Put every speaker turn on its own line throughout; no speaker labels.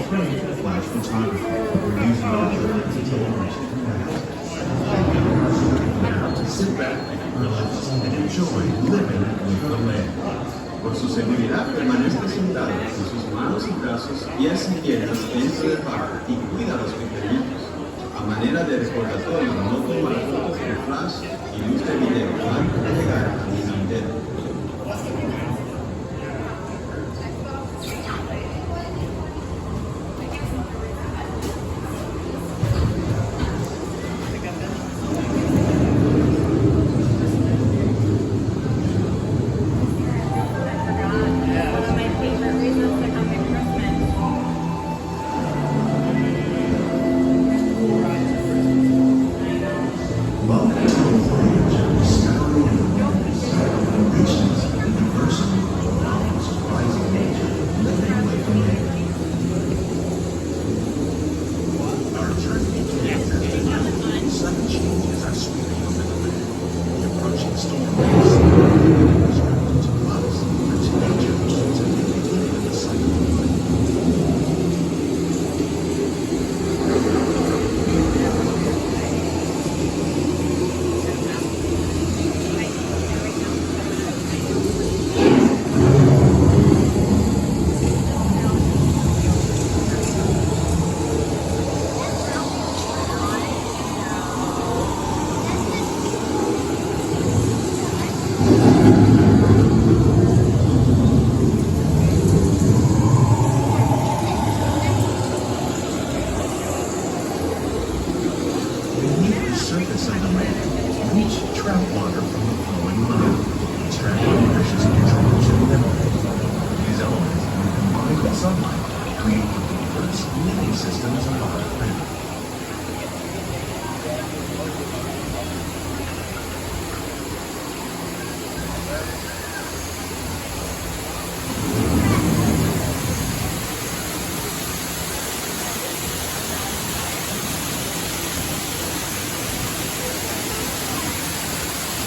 framed for flash photography or using it to take images from now, sit back, relax, and enjoy living with the land.
Por su seguridad, permanezca sentado con sus manos y brazos, pies y piernas dentro del parque y cuida a los pequeñitos. A manera de recordatorio, no tomar fotos de flash y luz de video antes de llegar al nivel.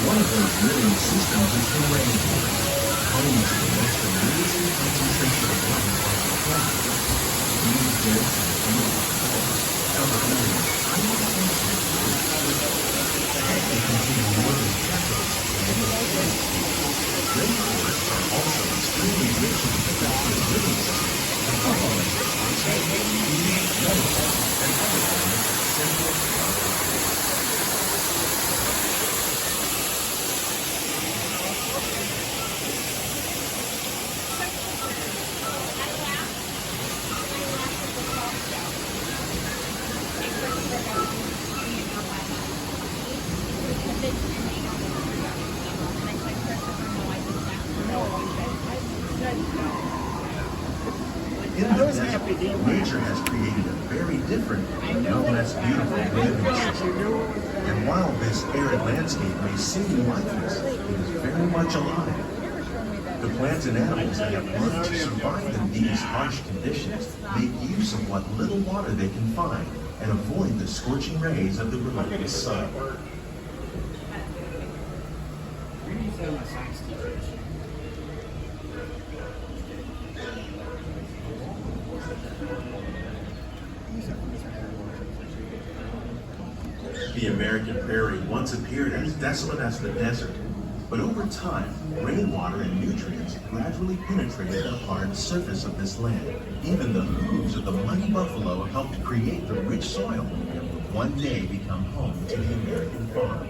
One of those living systems is the rainforest, home to the most amazing concentration of life on the planet. These dense and beautiful forests cover only a tiny portion of the earth. They contain more than decades of animal life. Rainforests are also extremely rich in productive living systems, performing as oxygen, food, medicine, and other forms of essential biology. In the desert, nature has created a very different, but no less beautiful living system. And while this arid landscape may seem lifeless, it is very much alive. The plants and animals that have learned to survive in these harsh conditions make use of what little water they can find and avoid the scorching rays of the relentless sun. The American prairie once appeared as desolate as the desert, but over time, rainwater and nutrients gradually penetrated the hard surface of this land. Even the hooves of the mighty buffalo helped create the rich soil that would one day become home to the American farm.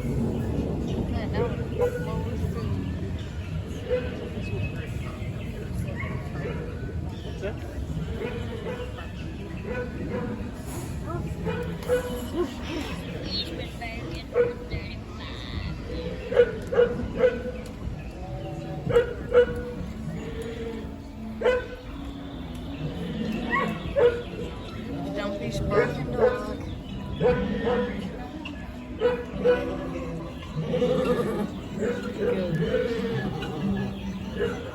Don't be sparking, dog.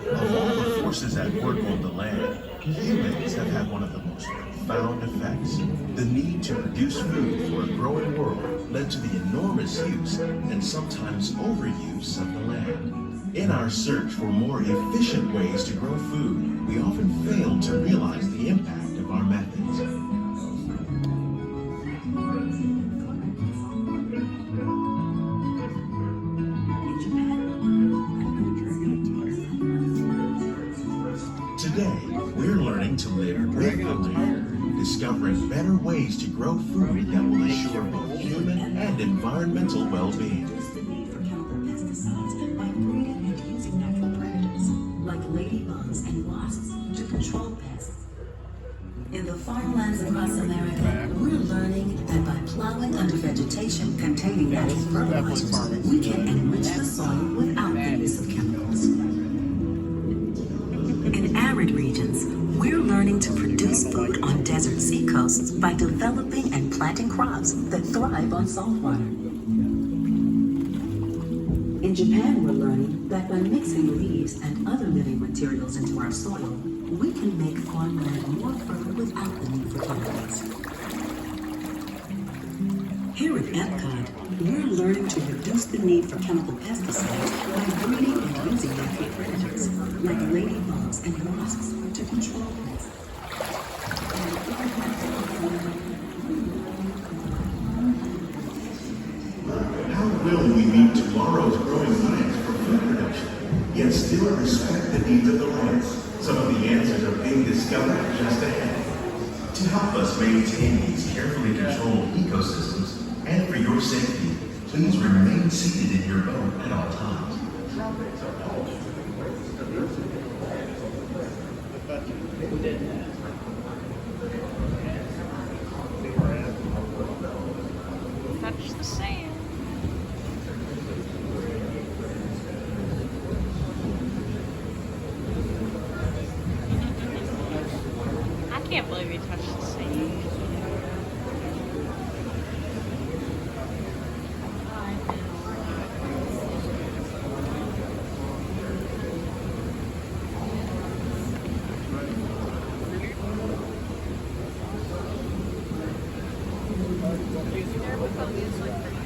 Of all the forces at work on the land, humans have had one of the most profound effects. The need to produce food for a growing world led to the enormous use and sometimes overuse of the land. In our search for more efficient ways to grow food, we often fail to realize the impact of our methods.
Live with the land, discovering better ways to grow food that will ensure both human and environmental well-being.
Reduce the need for chemical pesticides by breeding and using natural predators like ladybugs and wasps to control pests. In the farmlands across America, we're learning that by plowing under vegetation containing natural fertilizers, we can enrich the soil without the use of chemicals. In arid regions, we're learning to produce food on desert seacoasts by developing and planting crops that thrive on salt water. In Japan, we're learning that by mixing leaves and other living materials into our soil, we can make farmland more fertile without the need for chemicals. Here at Epcot, we're learning to reduce the need for chemical pesticides by breeding and using natural predators like ladybugs and wasps to control pests.
How will we meet tomorrow's growing needs for food production, yet still respect the needs of the land? Some of the answers are being discovered just ahead. To help us maintain these carefully controlled ecosystems, and for your safety, please remain seated in your boat at all times.
Touch the sand. I can't believe you touched the sand.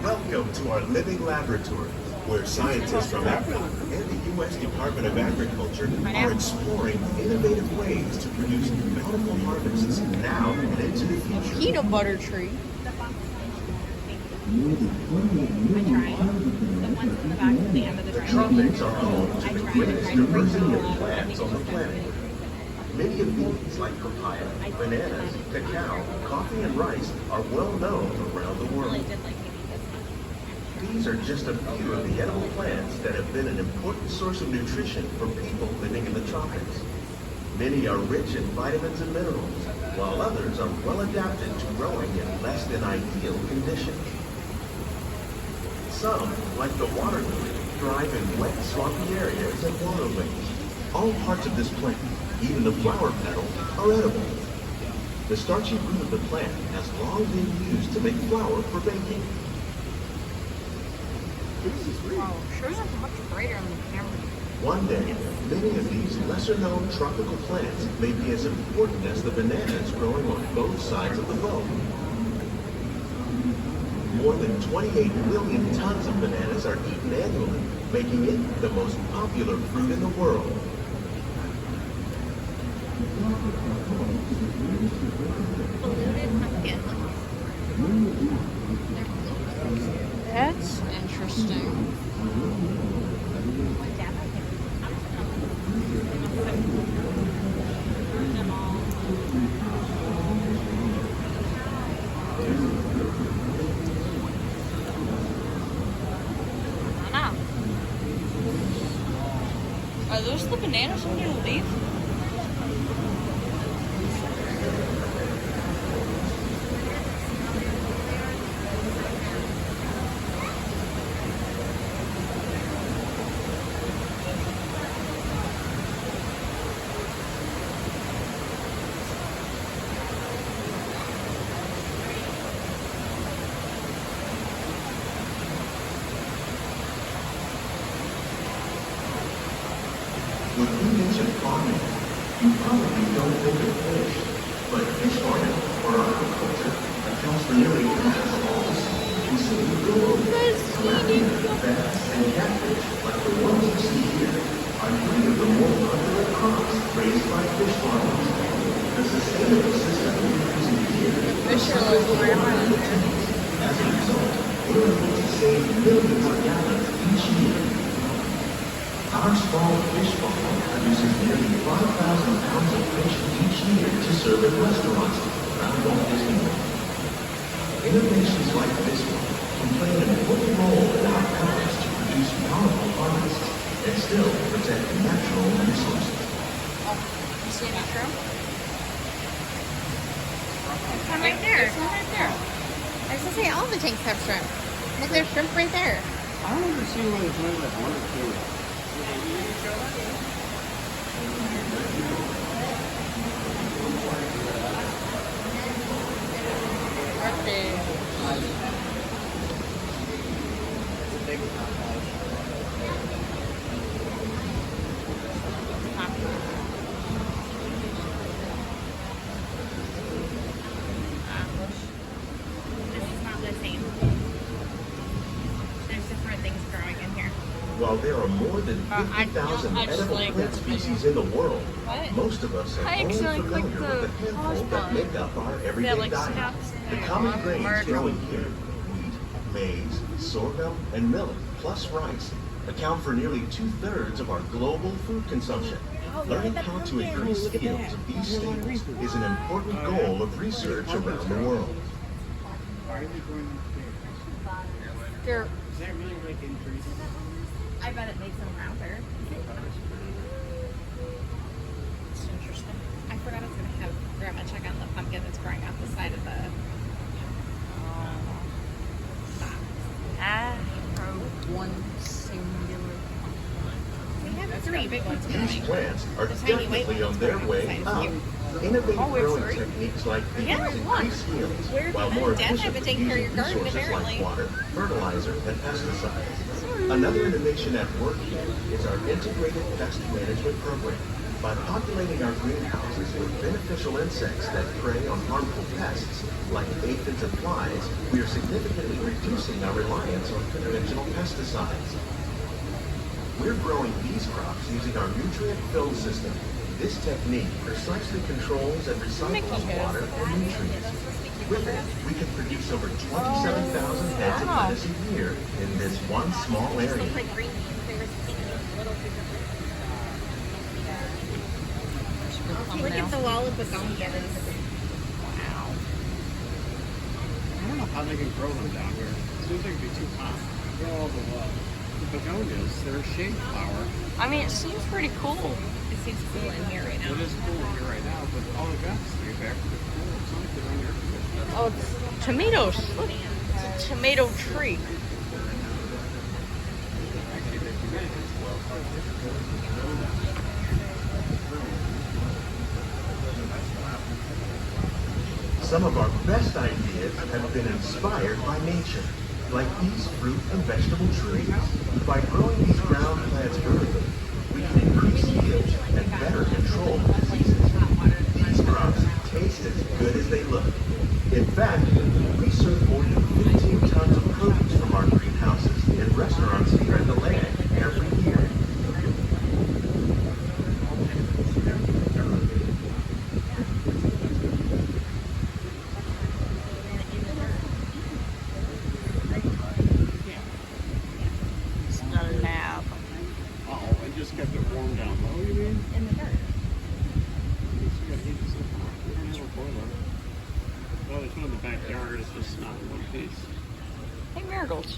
Welcome to our living laboratory, where scientists from Africa and the U.S. Department of Agriculture are exploring innovative ways to produce bountiful harvests now and into the future.
Peanut butter tree.
The tropics are home to the greatest diversity of plants on the planet. Many of these, like papaya, bananas, cacao, coffee, and rice, are well known around the world. These are just a few of the edible plants that have been an important source of nutrition for people living in the tropics. Many are rich in vitamins and minerals, while others are well adapted to growing in less than ideal conditions. Some, like the water lily, thrive in wet, swampy areas and waterways. All parts of this plant, even the flower petals, are edible. The starchy root of the plant has long been used to make flour for baking.
Wow, shows up much brighter on the camera.
One day, many of these lesser-known tropical plants may be as important as the bananas growing on both sides of the globe. More than 28 million tons of bananas are eaten annually, making it the most popular fruit in the world.
That's interesting. Are those the bananas I'm gonna leave?
When you mention farming, you probably don't think of fish, but fish farming or aquaculture accounts for nearly half of all the sea consumed globally. Tilapia, bass, and catfish, like the ones you see here, are three of the more popular crops raised by fish farmers. The sustainable system we're using here
Fish are like grandma.
as a result, we're able to save millions of gallons each year. Our small fish farm produces nearly 5,000 pounds of fish each year to serve at restaurants around Walt Disney World. Innovations like this one can play an important role in our efforts to produce powerful harvests and still protect natural resources.
You see any shrimp?
One right there.
There's one right there.
I was gonna say all the tanks have shrimp. Look, there's shrimp right there.
I don't ever see one that's only like 1 or 2.
This is not the same. There's different things growing in here.
While there are more than 50,000
I just
edible
like
plant
this
species in the world,
What?
most of us are
I
only
accidentally
familiar
clicked
with the
the
handful that
pause
make up our everyday
That, like,
diet.
snaps
The
there.
common grains
Merge.
growing here, wheat, maize, sorghum, and millet, plus rice, account for nearly 2/3 of our global food consumption. Learning how to increase yields of these staples is an important goal of research around the world.
Why are they going
They're
Is that really like increase?
I bet it makes them rounder.
it's interesting.
I forgot I was gonna have Grandma check on the pumpkin that's growing off the side of the
One singular.
We have 3 big ones
These
growing.
plants are
The tiny white
definitely
one
on
is
their
growing
way
outside
up.
of you.
Innovative
Oh, we're
growing
free?
techniques like these
Yeah, one.
increase yields,
Where's
while
Mom
more
and Dad
efficient
haven't taken care of your
using
garden,
resources
apparently.
like water, fertilizer, and pesticides. Another innovation at work here is our integrated pest management program. By populating our greenhouses with beneficial insects that prey on harmful pests, like aphids and flies, we are significantly reducing our reliance on conventional pesticides. We're growing these crops using our nutrient-filled system. This technique precisely controls and recycles water and nutrients. With it, we can produce over 27,000 heads of lettuce a year in this one small area.
Look like green beans. They were little bigger. Look at the wall of begonias.
Wow.
I don't know how they can grow them down here. It seems like it'd be too hot. Grow all the begonias, they're a shade flower.
I mean, it seems pretty cool.
It seems cool in here right now.
It is cool here right now, but all the guys stay back. It's not like they're on air conditioning.
Oh, it's tomatoes. Look, it's a tomato tree.
Actually, they do that as well.
Some of our best ideas have been inspired by nature, like these fruit and vegetable trees. By growing these ground plants vertically, we can increase yield and better control diseases. These crops taste as good as they look. In fact, we serve more than 15 tons of produce from our greenhouses in restaurants here in the land every year.
It's not a lab.
Oh, I just kept it warm down low, you mean?
In the dirt.
You gotta heat this up. We don't have a boiler. Well, there's one in the backyard. It's just not in one piece.
Hey, marigolds.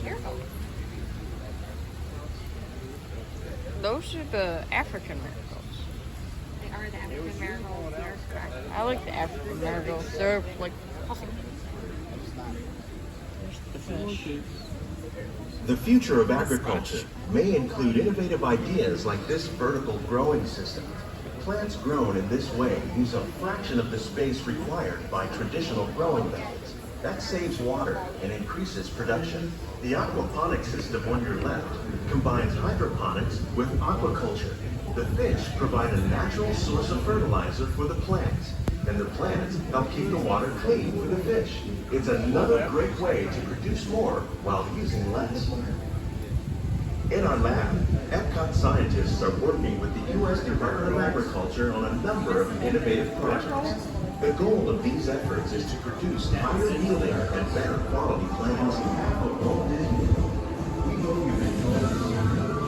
Those are the African marigolds.
They are the African marigolds. They are correct.
I like the African marigolds. They're like puffy. There's the fish.
The future of agriculture may include innovative ideas like this vertical growing system. Plants grown in this way use a fraction of the space required by traditional growing methods. That saves water and increases production. The aquaponics system on your left combines hydroponics with aquaculture. The fish provide a natural source of fertilizer for the plants, and the plants help keep the water clean for the fish. It's another great way to produce more while using less. In our lab, Epcot scientists are working with the U.S. Department of Agriculture on a number of innovative projects. The goal of these efforts is to produce higher yielding and better quality plants. We hope you've enjoyed this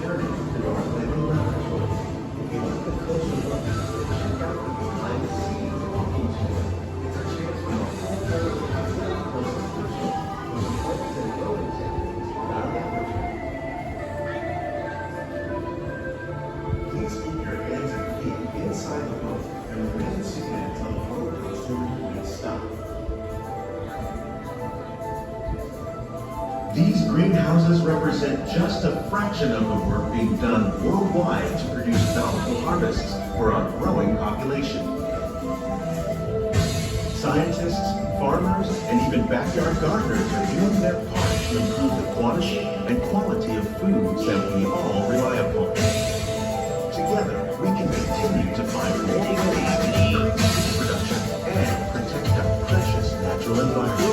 journey through our living laboratory. We hope These greenhouses represent just a fraction of the work being done worldwide to produce bountiful harvests for our growing population. Scientists, farmers, and even backyard gardeners are doing their part to improve the quantity and quality of foods that we all rely upon. Together, we can continue to find more ways to increase food production and protect our precious natural environment.